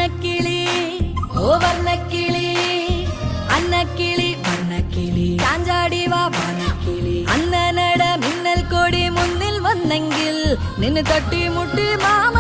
അന്നക്കിളി ഓ വർണ്ണക്കിളി അന്നക്കിളി വർണ്ണക്കിളി ചാഞ്ചാടി വാ വാനക്കിളി അന്നനട മിന്നൽ കൊടി മുന്നിൽ വന്നെങ്കിൽ നിന്നെ തട്ടി മുട്ടി മാമ